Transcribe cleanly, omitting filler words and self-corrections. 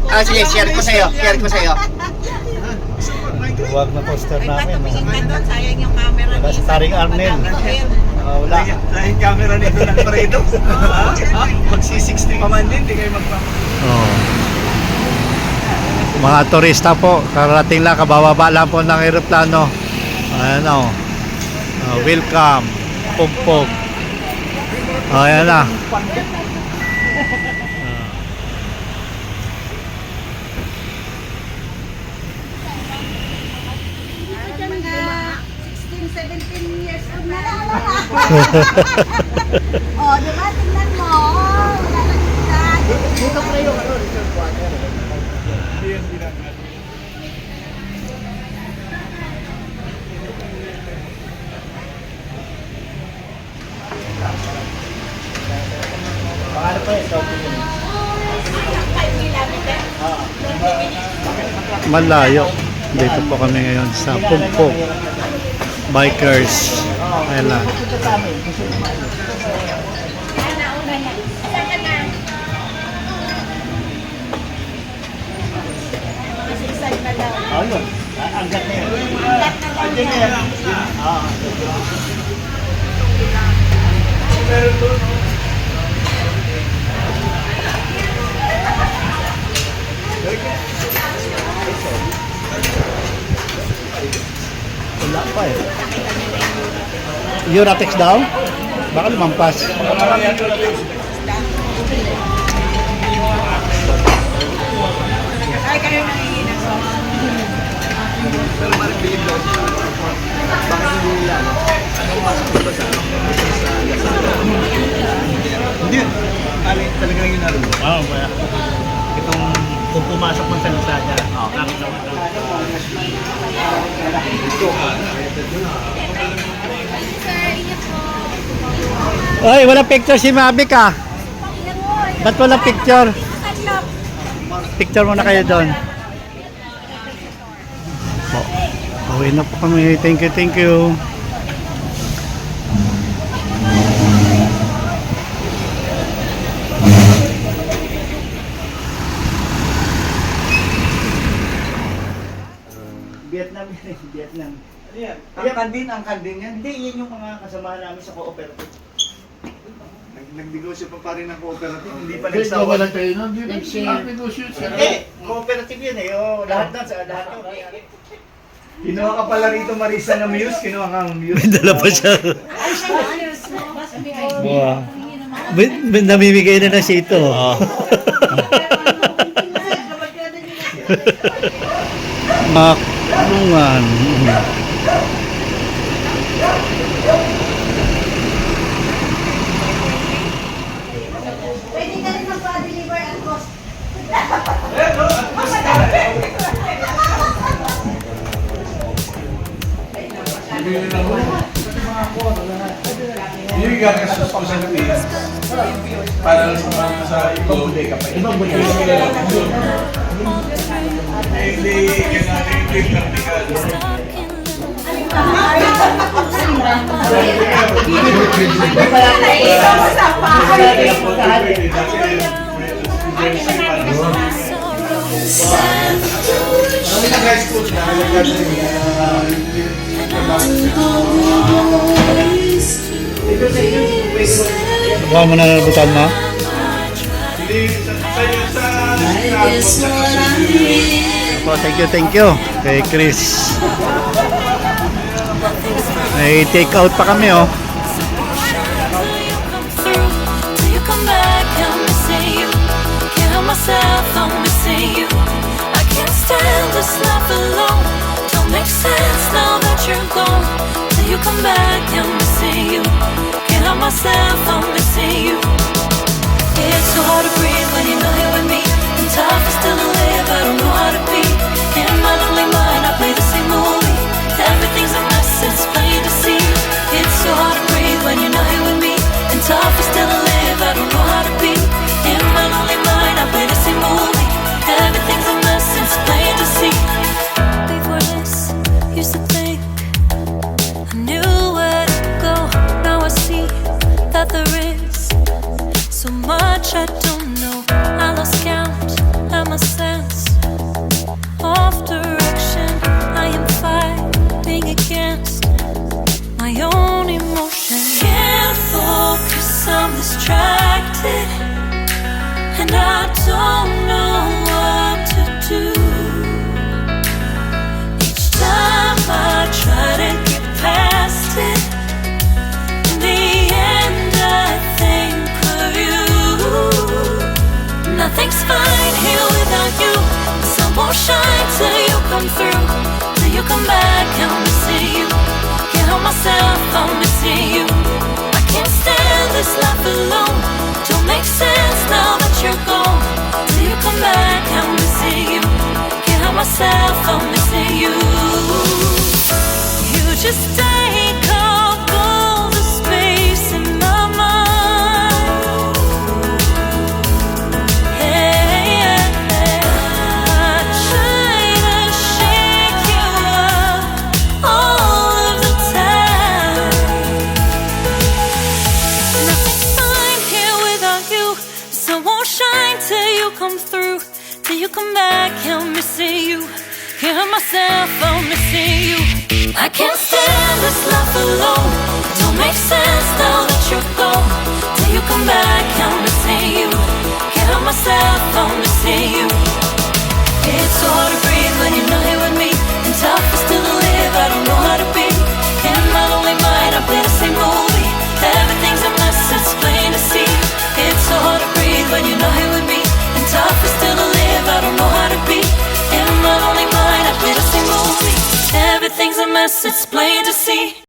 Ah, sige, share ko sa'yo. Share ko sa'yo. Huwag na poster Ay, namin. patumingin ka doon. Sayang yung camera Wala si Taring Arnel. Wala. Dahil camera nito ng Paredo. Magsi-60 pa man din, hindi kayo magpapakita. Oh. Mga turista po, karating lang, kabababa lang po ng eroplano. Ayan o. Welcome. Pugpog. Ayan na. Mga 16, 17 years old na lang. Oh, diba? Tingnan mo. Wala na kita. Dito pa yung ano, reserve water. Pangalan pa yun, Malayo. Dito po kami ngayon sa Pugpog. Bikers. Ayan lang. Oh, yun. Anggat na yun. Anggat na yun. Wala pa eh. Euratex daw? Baka lumampas. Ay, kayo nangihinag sa Pero parang bilib daw siya. Bakit hindi nila? Anong pasok ba sa Lazada? Hindi. Talaga yung naroon. Oo, kaya. Itong kung pumasok man sa Lazada. Nakit naman daw. Ay, wala picture si Mavic ah. Ba't wala picture? Picture muna kayo doon. Po. Uwi na po kami. Thank you, thank you. Vietnam yun eh, Vietnam. Ano yan? Ang kandin yan. Hindi, yan yung mga kasamahan namin sa cooperative. Nagnegosyo pa rin ng cooperative. Hindi pa Hindi nagsawa. ba lang kayo nun? Nag-share. Negosyo. Hindi, cooperative yun eh. Oh, lahat na, sa lahat yun. Kinuha ka pala rito Marisa na Muse. Kinuha ka ng Muse. May dala pa siya. Wow. Namimigay na na siya ito. Makulungan. Pwede ka rin magpa-deliver at cost. Yung gagastos ko sa gabi, para sa ibang bodega pa. Ibang bodega. Hindi, kailangan yung vertical. Kuha mo na ng butan mo? Po, thank you. Kay Chris. May take out pa kami oh. Till you come back, I'm missing you. Can't help myself, I'm missing you. I can't stand this life alone. Don't make sense now that you're gone. Till you come back, I'm missing you. Can't help myself, I'm missing you. It's so hard to breathe when you're not here with me. I'm tough and still alive, I don't know how to be. In my lonely mind, I play the same movie. Everything's a mess, it's plain to see. It's so hard to breathe when you're not here with me. And tough and still alive, I don't know how to be. In my lonely mind, I play the same movie. Everything's a mess, it's plain to see. Before this, used to think I knew where to go. Now I see that there is so much I don't know. I lost count at my sense. distracted, and I don't know what to do. Each time I try to get past it, in the end I think of you. Nothing's fine here without you. The sun won't shine till you come through. Till you come back, I'm missing you. Can't help myself, I'm missing you. I can't stand this life alone. Don't make sense now that you're gone. Till you come back, I'm missing you. Can't help myself, I'm missing you. You just take up all the space in my mind. Hey, I try to shake you up all of the time. Nothing's fine here without you. The sun won't shine till you come through. Till you come back, I'm missing you. Can't help myself, I'm missing you. I can't stand this life alone. Don't make sense now that you're gone. Till you come back, I'm missing you. Can't help myself, I'm missing you. It's so hard to breathe when you're not here with me, and tough is still to live, I don't know how to be. In my lonely mind, I play the same movie. Everything's a mess, it's plain to see. It's so hard to breathe when you're not here with me, and tough is still to live, I don't know how to be. In my lonely mind, I play the same movie. Everything's a mess, it's plain to see.